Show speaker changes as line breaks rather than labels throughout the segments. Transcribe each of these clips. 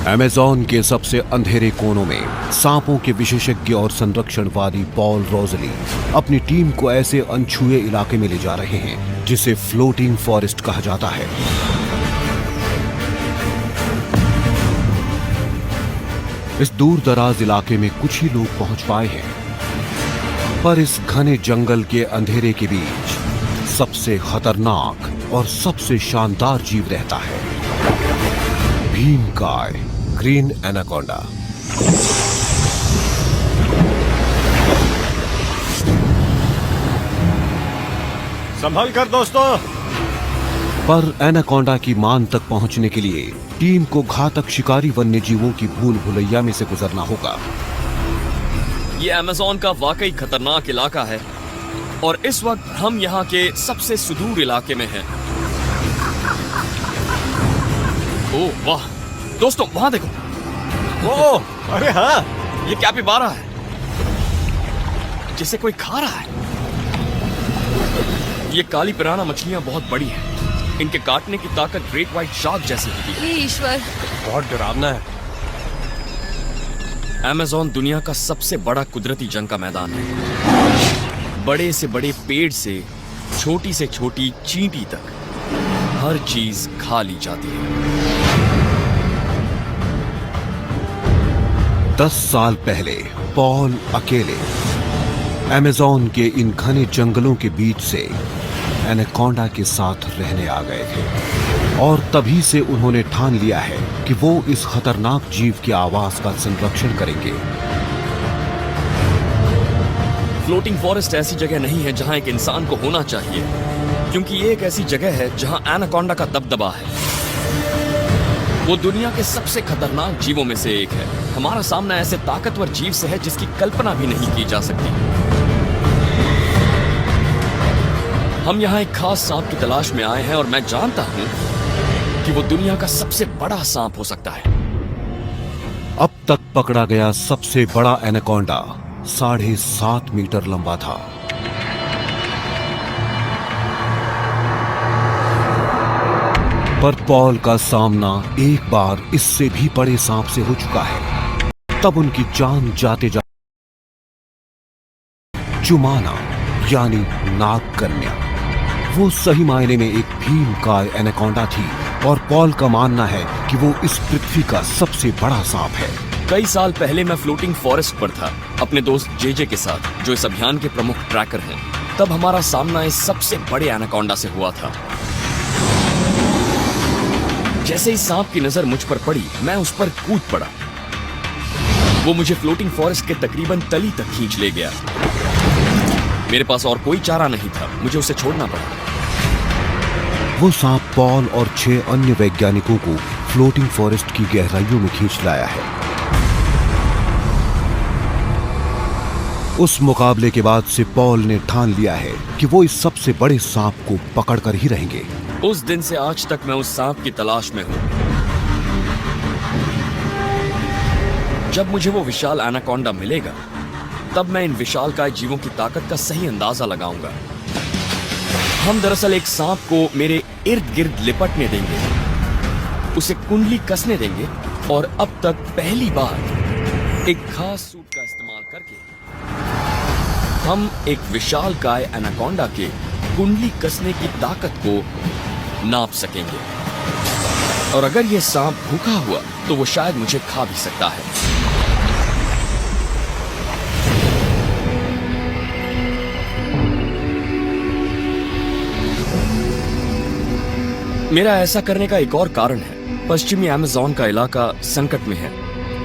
Amazon के सबसे अंधेरे कोनों में सांपों के विशेषज्ञ और संरक्षणवादी पॉल रोजली अपनी टीम को ऐसे अनछुए इलाके में ले जा रहे हैं जिसे फ्लोटिंग फॉरेस्ट कहा जाता है। इस दूर दराज इलाके में कुछ ही लोग पहुंच पाए हैं, पर इस घने जंगल के अंधेरे के बीच सबसे खतरनाक और सबसे शानदार जीव रहता है, भीमकाय ग्रीन एनाकोंडा।
संभल कर दोस्तों।
पर एनाकोंडा की मान तक पहुंचने के लिए टीम को घातक शिकारी वन्य जीवों की भूल भुलैया में से गुजरना होगा।
ये अमेज़न का वाकई खतरनाक इलाका है और इस वक्त हम यहाँ के सबसे सुदूर इलाके में हैं। ओह वाह दोस्तों, वहां देखो।
ओह अरे हाँ,
ये कैपिबारा है जिसे कोई खा रहा है। ये काली पिराना मछलियां बहुत बड़ी हैं। इनके काटने की ताकत ग्रेट व्हाइट शार्क जैसी होती है।
हे ईश्वर,
बहुत डरावना है।
अमेज़न दुनिया का सबसे बड़ा कुदरती जंग का मैदान है। बड़े से बड़े पेड़ से छोटी से छोटी चींटी तक हर चीज खा ली जाती है।
10 साल पहले पॉल अकेले अमेज़न के इन घने जंगलों के बीच से एनाकोंडा के साथ रहने आ गए थे और तभी से उन्होंने ठान लिया है कि वो इस खतरनाक जीव के आवास का संरक्षण करेंगे।
फ्लोटिंग फॉरेस्ट ऐसी जगह नहीं है जहां एक इंसान को होना चाहिए, क्योंकि ये एक ऐसी जगह है जहां एनाकोंडा का दबदबा है। वो दुनिया के सबसे खतरनाक जीवों में से एक है। हमारा सामना ऐसे ताकतवर जीव से है जिसकी कल्पना भी नहीं की जा सकती। हम यहाँ एक खास सांप की तलाश में आए हैं और मैं जानता हूँ कि वो दुनिया का सबसे बड़ा सांप हो सकता है।
अब तक पकड़ा गया सबसे बड़ा एनाकोंडा 7.5 मीटर लंबा था। पर पॉल का सामना एक बार इससे भी बड़े सांप से हो चुका है। तब उनकी जान जाते जाते जुमाना यानी नाग कन्या वो सही मायने में एक भीमकाय एनाकोंडा थी और पॉल का मानना है कि वो इस पृथ्वी का सबसे बड़ा सांप है।
कई साल पहले मैं फ्लोटिंग फॉरेस्ट पर था अपने दोस्त जेजे के साथ, जो इस अभियान के प्रमुख ट्रैकर हैं। तब हमारा सामना इस सबसे बड़े एनाकोंडा से हुआ था। जैसे ही सांप की नजर मुझ पर पड़ी, मैं उस पर कूद पड़ा। वो मुझे फ्लोटिंग फॉरेस्ट के तकरीबन तली तक खींच ले गया। मेरे पास और कोई चारा नहीं था, मुझे उसे छोड़ना पड़ा।
वो सांप पॉल और 6 अन्य वैज्ञानिकों को फ्लोटिंग फॉरेस्ट की गहराइयों में खींच लाया है। उस मुकाबले के बाद से पॉल ने ठान लिया है कि वो इस सबसे बड़े सांप को पकड़कर ही रहेंगे।
उस दिन से आज तक मैं उस सांप की तलाश में हूं। जब मुझे वो विशाल एनाकोंडा मिलेगा, तब मैं इन विशालकाय जीवों की ताकत का सही अंदाजा लगाऊंगा। हम दरअसल एक सांप को मेरे इर्द गिर्द लिपटने देंगे, उसे कुंडली कसने देंगे और अब तक पहली बार एक खास सूट का इस्तेमाल करके हम एक विशालकाय एनाकोंडा के कुंडली कसने की ताकत को नाप सकेंगे। और अगर यह सांप भूखा हुआ तो वो शायद मुझे खा भी सकता है। मेरा ऐसा करने का एक और कारण है। पश्चिमी अमेज़न का इलाका संकट में है।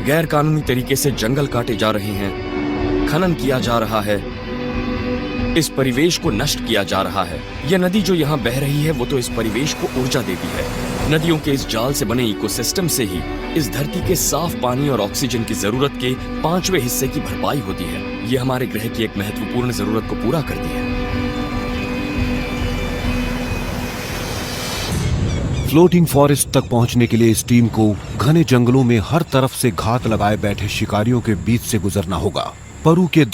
गैर कानूनी तरीके से जंगल काटे जा रहे हैं, खनन किया जा रहा है, इस परिवेश को नष्ट किया जा रहा है। यह नदी जो यहाँ बह रही है वो तो इस परिवेश को ऊर्जा देती है। नदियों के इस जाल से बने इकोसिस्टम से ही इस धरती के साफ पानी और ऑक्सीजन की जरूरत के 5वें हिस्से की भरपाई होती है। ये हमारे ग्रह की एक महत्वपूर्ण जरूरत को पूरा करती है।
फ्लोटिंग फॉरेस्ट तक पहुंचने के लिए इस टीम को घने जंगलों में हर तरफ से घात लगाए बैठे शिकारियों के बीच से गुजरना होगा। परु के